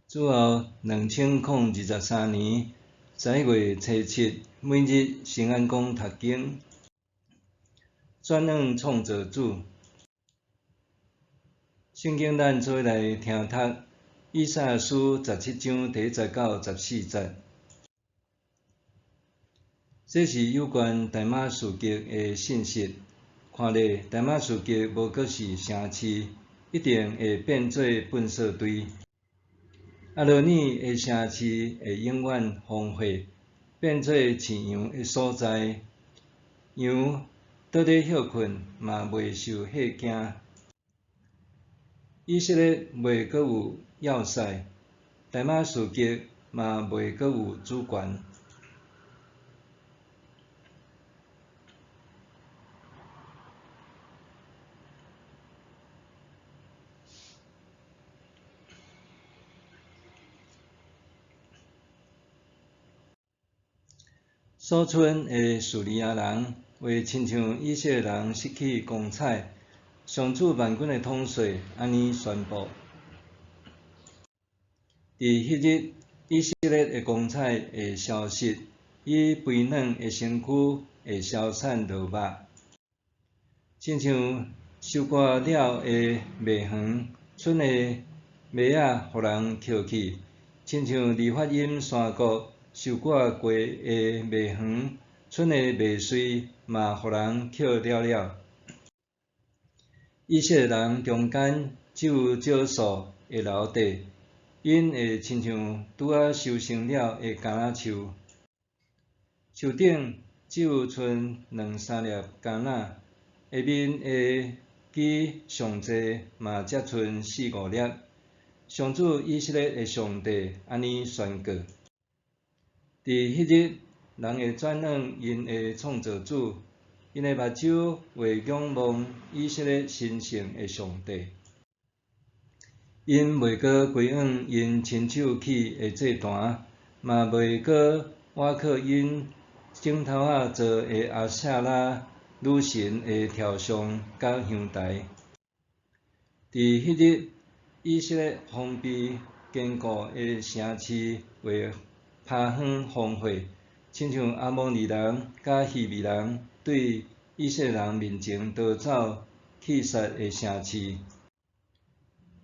主后2023年11月初7，每日圣安宫读经，转转创造主。圣经咱做来听读，以赛亚书17章第19、14节。这是有关大马士革的信息。看咧，大马士革无阁是城市，一定会变做粪扫堆。阿罗尼的城市会永远荒废，变做饲羊的所在。羊倒咧休困，嘛袂受吓惊。以色列袂阁有要塞，大马士革嘛袂阁有主权。所剩的叙利亚人，为亲像以色列人失去光彩，上主万军的统帅安尼宣布：伫迄日，以色列的光彩会消失，伊肥软的身躯会消散落寞，亲像收割了的麦园，剩的麦仔互人捡去，亲像利法因山谷收割过的麦园，剩的麦穗嘛互人捡了。以色列人中间只有少数会留地，因会亲像拄仔收成了的橄榄树，树顶只有剩2-3粒橄榄，下面的枝上济嘛才剩4-5粒。上主以色列的上帝安尼宣告：伫迄日，人会转向因的创造主，因的目睭会仰望以色列神圣的上帝。因袂阁归往因亲手起的祭坛，嘛袂阁倚靠因指头仔做的阿舍拉女神的雕像甲香台。伫迄日，以色列封闭坚固的城市会趴荒荒废，亲像阿摩利人甲希未人对以色列人面前逃走去杀的城市。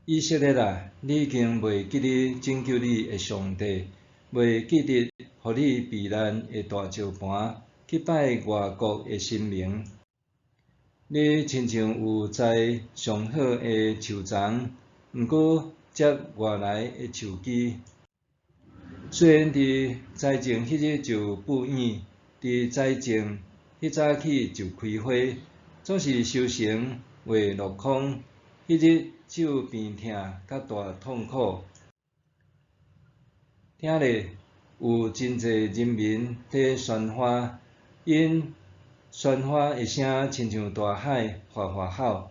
以色列啊，你已经袂记得拯救你的上帝，袂记得互你避难的大石盘，去拜外国的神明。你亲像有栽上好的树丛，毋过接外来的树枝。虽然伫栽种迄日就布影，伫栽种迄早起就开花，总是收成袂落空。迄日只有病痛甲大痛苦。听咧，有真侪人民伫宣发，因宣发的声亲像大海哗吼。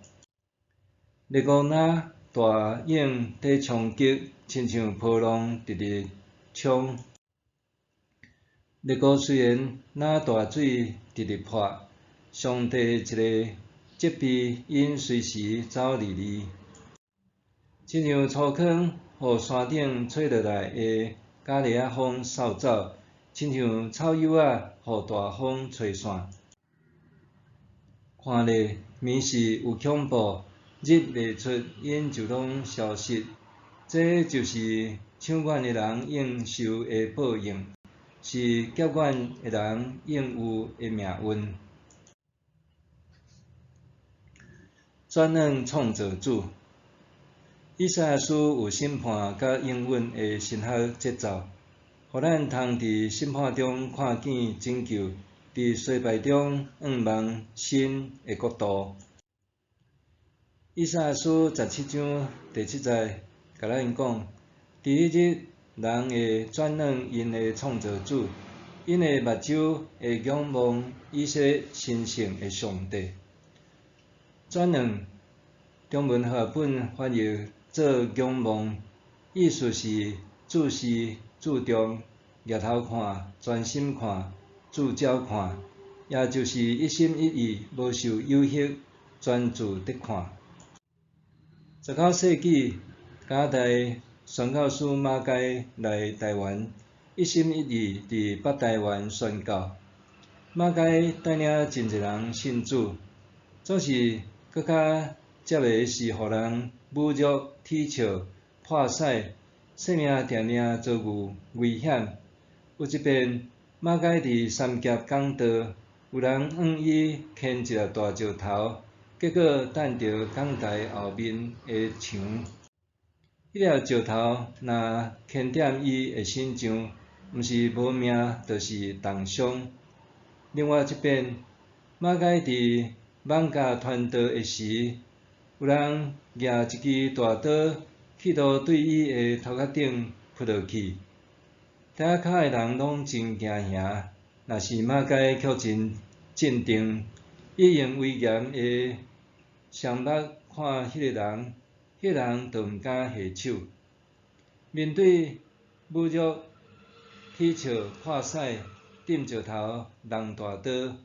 列国那大鹰伫冲击，亲像波浪直直冲。列国虽然那大水直直泼，上帝一个责备因随时走离离，亲像粗糠互山顶吹落来的假栗仔风扫走，亲像草叶仔互大风吹散。看咧，面是有恐怖，日袂出，因就拢消失。这就是抢眼的人应受的报应，是劫眼的人应有的命运。转向创造主。以赛亚书有审判甲应允的神学节奏，互咱通伫审判中看见拯救，伫衰败中仰望新的国度。以赛亚书17章第7节甲咱讲，伫迄日，人会转向因的创造主，因的目睭会仰望以色列神圣的上帝。转向中文和合本翻译做仰望，意思是注视、注重、抬头看、专心看、聚焦看，也就是一心一意、无受诱惑、专注地看。19世纪加拿大宣教师马偕来台湾，一心一意伫北台湾宣教。马偕带领真侪人信主，总是搁较接个是互人侮辱、踢笑、破屎，性命定定遭遇危险。有一遍，马偕伫三峡港道，有人往伊牵一粒大石头，结果弹着港台后面的墙。迄粒石头若牵点伊的身上，毋是无命，就是重伤。另外一遍，马偕伫艋舺传道的时，有人举一支大刀，企图对伊的头壳顶扑落去。底下骹的人拢真惊吓，若是马偕却真镇定，伊用威严的双目看迄个人，迄个人就毋敢下手。面对侮辱、踢笑、破屎、抌石头、弄大刀，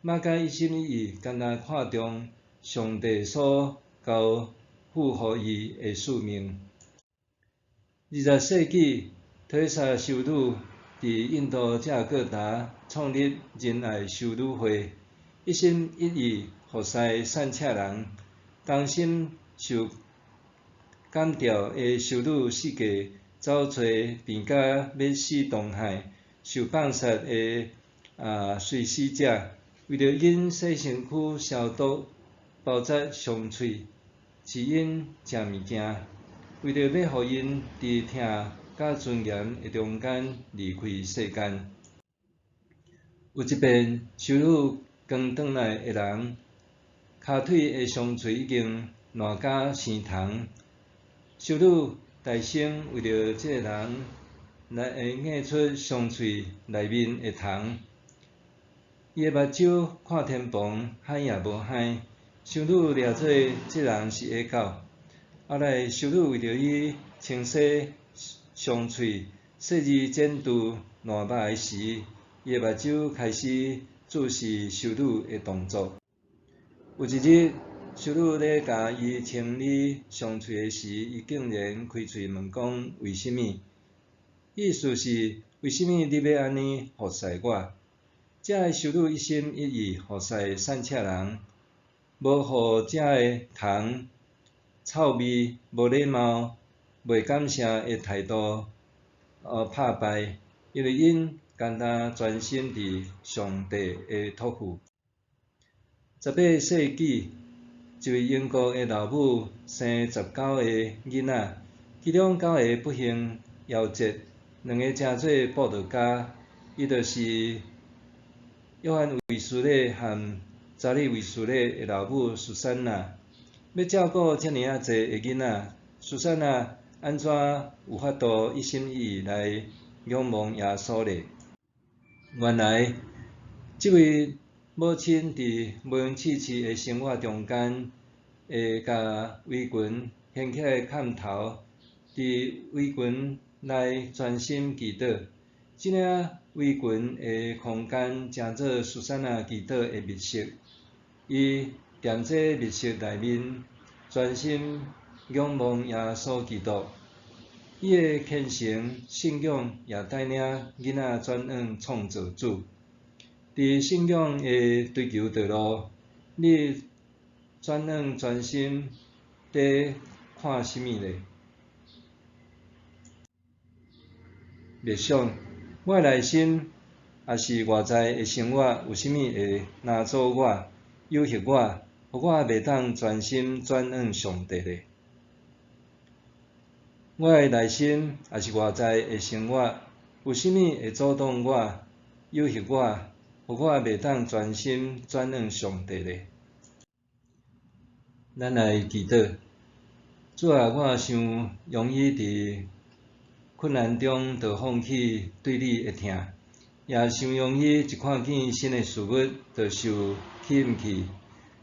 马偕一心一意，甘若看重上帝所交付互伊的使命。20世纪，特蕾莎修女伫印度遮各达创立仁爱修女会，一心一意服侍散赤人。同心受感召的修女四界走找病甲要死东海、受放杀的垂死者，为着因洗身躯消毒、包扎伤喙，饲因食物件，为着要互因伫疼甲尊严的中间离开世间。有一遍，修女刚转来的人，骹腿的伤喙已经烂甲生虫。修女大声为着这个人来验出伤喙内面的虫。伊的目睭看天棚，嗨也无嗨。修女掠做这人是下狗。后来修女为着伊清洗伤喙、细致剪除烂肉的时，伊的目睭开始注视修女的动作。有一日，修女咧甲伊清理伤喙的时，伊竟然开喙问讲：为什么？意思是为什么你要安尼服侍我？这个修女一心一意服侍散赤人，无互这个虫、臭味、无礼貌、袂感谢的态度拍败，因为因甘当专心伫上帝的托付。18世纪，一位英国的老母生19个囡仔，其中9个不幸夭折，2个正做布道家，伊就是约翰卫斯理和查理卫斯理的老母苏珊娜。要照顾遮尔啊侪的囡仔，苏珊娜安怎有法度一心一意来仰望耶稣呢？原来，这位母亲伫无用刺刺的生活中间，会甲围裙掀起来砍头，伫围裙内专心祈祷。这领围裙的空间，成做苏珊娜祈祷的密室。伊踮在密室内面，专心仰望耶稣基督。伊的虔诚信仰也带领囡仔转向创造主。伫信仰的追求道路，你转向专心伫看什么呢？默想，我的内心也是外在的生活，有啥物会拿走我、诱惑我，互我袂当专心转向上帝呢？我的内心也是外在的生活，有啥物会阻挡我、诱惑我，互我袂当专心转向上帝呢？咱来祈祷。主啊，我想容易伫困难中就放弃对你的听，也伤容易一看见新的事物就受起毋去，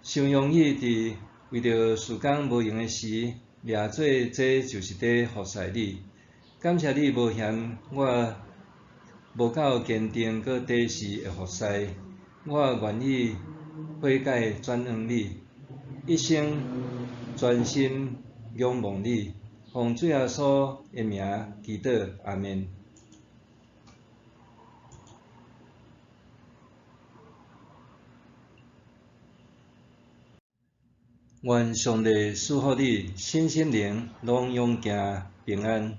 伤容易伫为着事工无用的时，掠做这就是伫服侍你。感谢你无嫌我无够坚定，搁底时的服侍，我愿意悔改转向你，一生专心仰望你。奉主耶稣的名祈祷，阿门。愿上帝赐福你身心灵拢永行平安。